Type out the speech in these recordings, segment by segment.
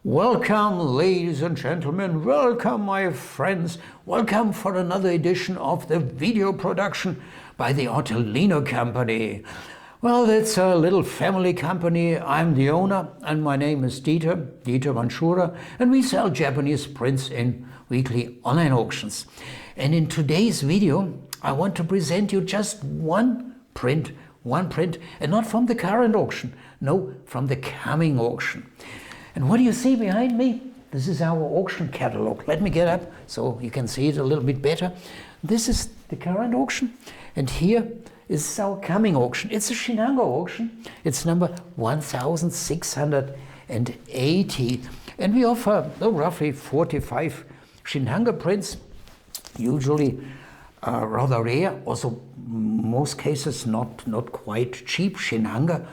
Welcome, ladies and gentlemen, welcome, my friends, welcome for another edition of the video production by the Artelino company. Well, it's a little family company. I'm the owner, and my name is Dieter Vanschura, and we sell Japanese prints in weekly online auctions. And in today's video, I want to present you just one print, and not from the current auction, no, from the coming auction. And what do you see behind me? This is our auction catalog. Let me get up so you can see it a little bit better. This is the current auction, and here is our coming auction. It's a Shinanga auction. It's number 1680, and we offer roughly 45 Shinanga prints, usually rather rare, also most cases not quite cheap Shinanga.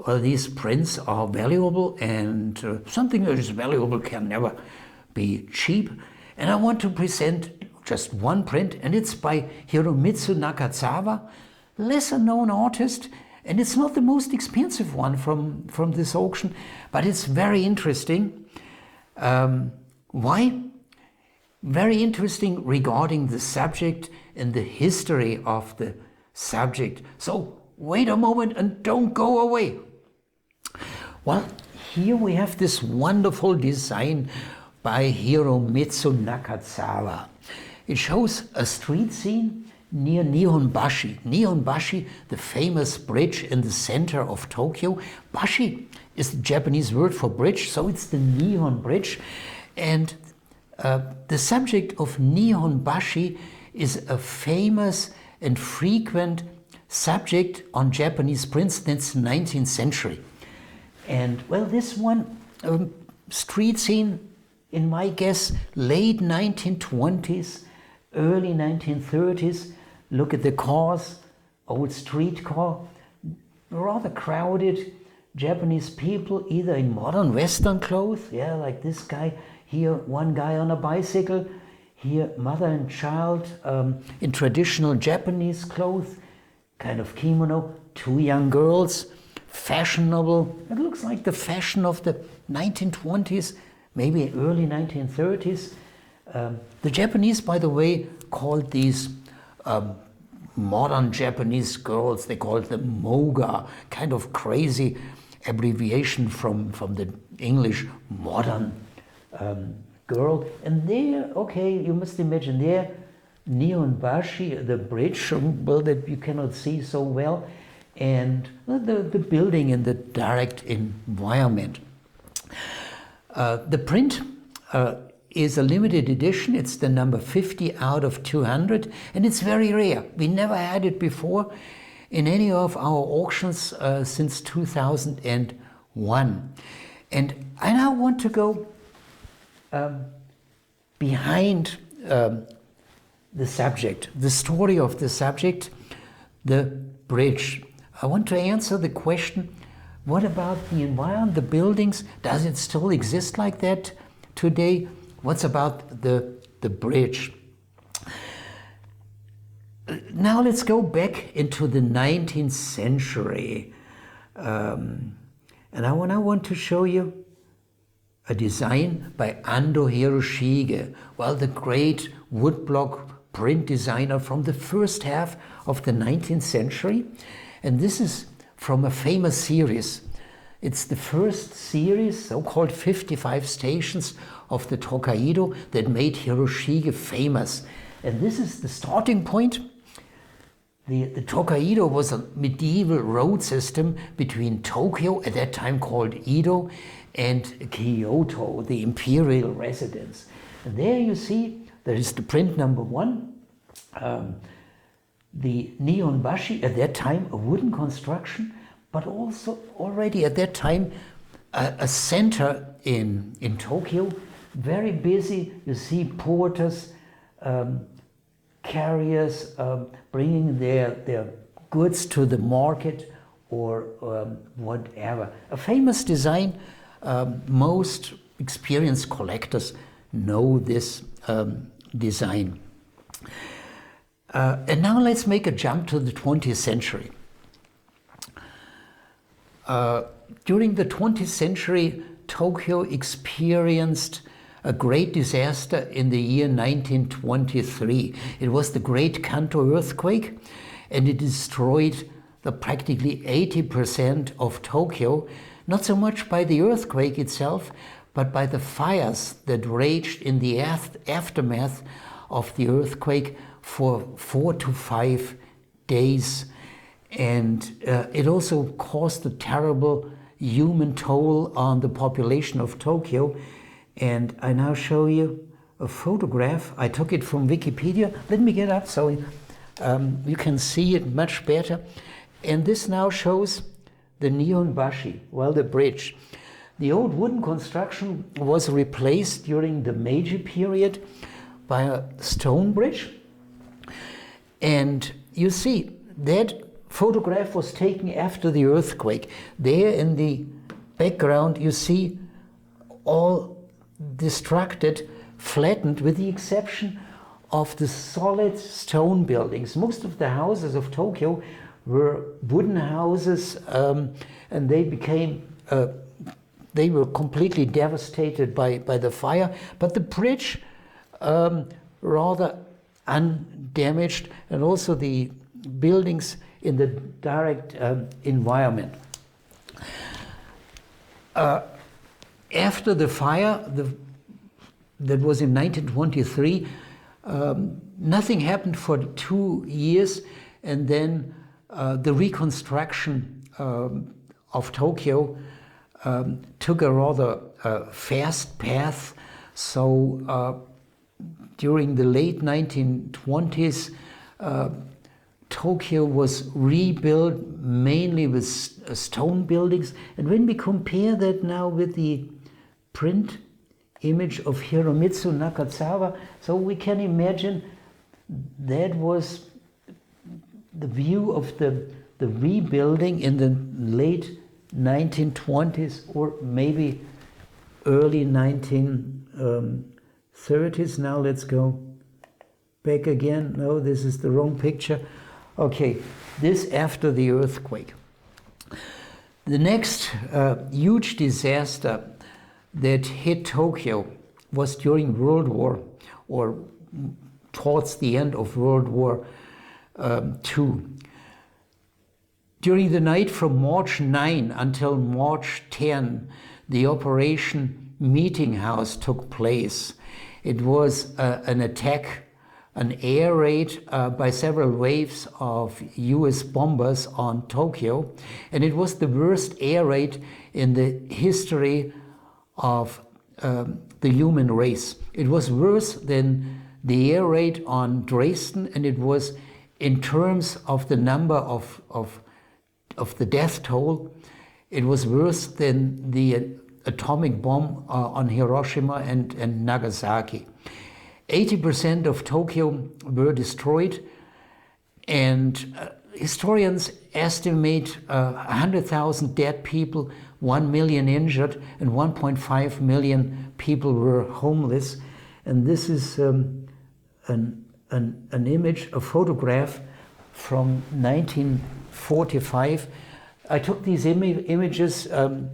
These prints are valuable, and something that is valuable can never be cheap. And I want to present just one print, and it's by Hiromitsu Nakazawa, lesser known artist, and it's not the most expensive one from this auction, but it's very interesting. Why? Very interesting regarding the subject and the history of the subject. So wait a moment and don't go away. Well, here we have this wonderful design by Hiromitsu Nakazawa. It shows a street scene near Nihonbashi. Nihonbashi, the famous bridge in the center of Tokyo. Bashi is the Japanese word for bridge, so it's the Nihon Bridge. And the subject of Nihonbashi is a famous and frequent subject on Japanese prints since the 19th century. And well, this one street scene, in my guess, late 1920s, early 1930s. Look at the cars, old street car, rather crowded. Japanese people, either in modern Western clothes, yeah, like this guy here, one guy on a bicycle, here mother and child in traditional Japanese clothes, kind of kimono, two young girls, fashionable. It looks like the fashion of the 1920s, maybe early 1930s. The Japanese, by the way, called these modern Japanese girls, they called them moga, kind of crazy abbreviation from the English modern girl. And there, okay, you must imagine there, Nihonbashi, the bridge, well, that you cannot see so well, and the building in the direct environment. The print is a limited edition. It's the number 50 out of 200, and it's very rare. We never had it before in any of our auctions since 2001. And I now want to go behind the subject, the story of the subject, the bridge. I want to answer the question, what about the environment, the buildings? Does it still exist like that today? What's about the bridge? Now let's go back into the 19th century. And I want to show you a design by Ando Hiroshige. Well, the great woodblock print designer from the first half of the 19th century. And this is from a famous series. It's the first series, so-called 55 Stations of the Tokaido, that made Hiroshige famous. And this is the starting point. The Tokaido was a medieval road system between Tokyo, at that time called Edo, and Kyoto, the imperial residence. And there you see, there is the print number 1. The Nihonbashi, at that time a wooden construction, but also already at that time a center in Tokyo, very busy. You see porters, carriers bringing their goods to the market or whatever. A famous design, most experienced collectors know this design. And now let's make a jump to the 20th century. During the 20th century, Tokyo experienced a great disaster in the year 1923. It was the Great Kanto earthquake, and it destroyed practically 80% of Tokyo, not so much by the earthquake itself, but by the fires that raged in the aftermath of the earthquake for 4 to 5 days. And it also caused a terrible human toll on the population of Tokyo. And I now show you a photograph. I took it from Wikipedia. Let me get up so you can see it much better. And this now shows the Nihonbashi, well, the bridge. The old wooden construction was replaced during the Meiji period by a stone bridge. And you see, that photograph was taken after the earthquake. There in the background, you see all destructed, flattened, with the exception of the solid stone buildings. Most of the houses of Tokyo were wooden houses, and they were completely devastated by the fire. But the bridge, rather undamaged, and also the buildings in the direct environment. After the fire, that was in 1923, nothing happened for 2 years, and then the reconstruction of Tokyo took a rather fast path. So during the late 1920s, Tokyo was rebuilt mainly with stone buildings. And when we compare that now with the print image of Hiromitsu Nakazawa, so we can imagine that was the view of the rebuilding in the late 1920s or maybe early 1930s. Now let's go back again. No, this is the wrong picture. Okay, this after the earthquake. The next huge disaster that hit Tokyo was during World War, or towards the end of World War II. During the night from March 9 until March 10, the Operation Meeting House took place. It was an attack, an air raid by several waves of US bombers on Tokyo, and it was the worst air raid in the history of the human race. It was worse than the air raid on Dresden, and it was, in terms of the number of the death toll, it was worse than the atomic bomb on Hiroshima and Nagasaki. 80% of Tokyo were destroyed, and historians estimate 100,000 dead people, 1 million injured, and 1.5 million people were homeless. And this is an image, a photograph from 1945. I took these images,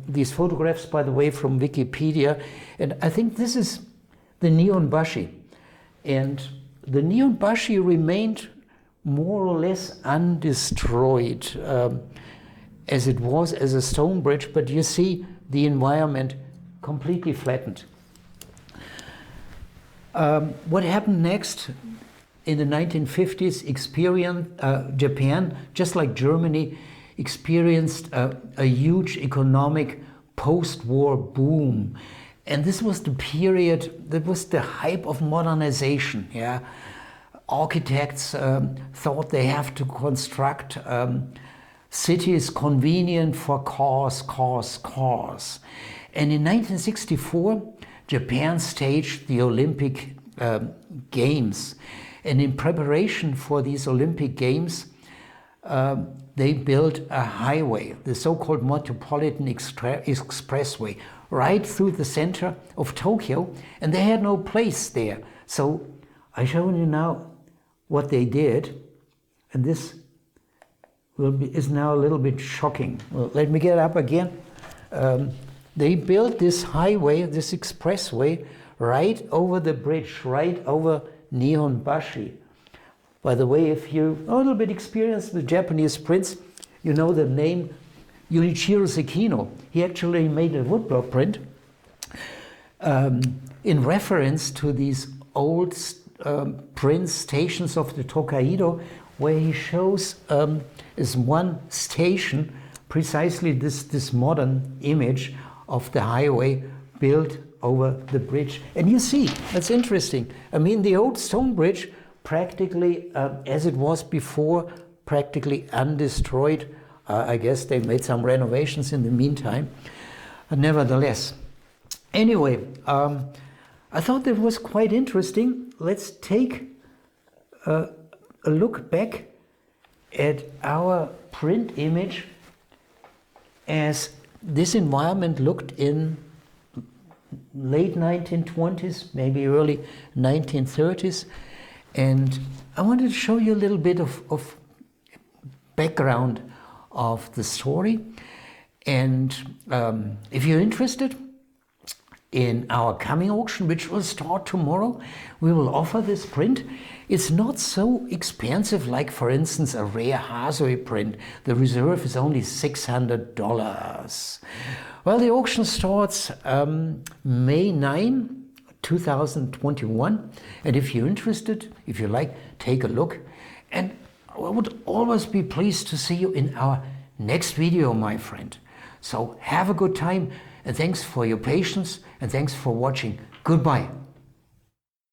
these photographs, by the way, from Wikipedia, and I think this is the Nihonbashi. And the Nihonbashi remained more or less undestroyed as it was as a stone bridge, but you see the environment completely flattened. What happened next? In the 1950s, Japan, just like Germany, experienced a huge economic post-war boom. And this was the period, that was the hype of modernization. Yeah, architects thought they have to construct cities convenient for cars. And in 1964, Japan staged the Olympic Games. And in preparation for these Olympic Games, they built a highway, the so-called Metropolitan Expressway, right through the center of Tokyo, and they had no place there. So I show you now what they did, and this is now a little bit shocking. Well, let me get up again. they built this highway, this expressway, right over the bridge, right over Nihonbashi. By the way, if you're a little bit experienced with Japanese prints, you know the name Junichiro Sekino. He actually made a woodblock print in reference to these old print stations of the Tokaido, where he shows as one station precisely this modern image of the highway built over the bridge. And you see, that's interesting. I mean, the old stone bridge, practically as it was before, practically undestroyed. I guess they made some renovations in the meantime. Nevertheless, anyway, I thought that was quite interesting. Let's take a look back at our print image as this environment looked in late 1920s, maybe early 1930s. And I wanted to show you a little bit of background of the story. And if you're interested in our coming auction, which will start tomorrow, we will offer this print. It's not so expensive like, for instance, a rare Hasui print. The reserve is only $600. Well, the auction starts May 9, 2021. And if you're interested, if you like, take a look. And I would always be pleased to see you in our next video, my friend. So have a good time, and thanks for your patience, and thanks for watching. Goodbye.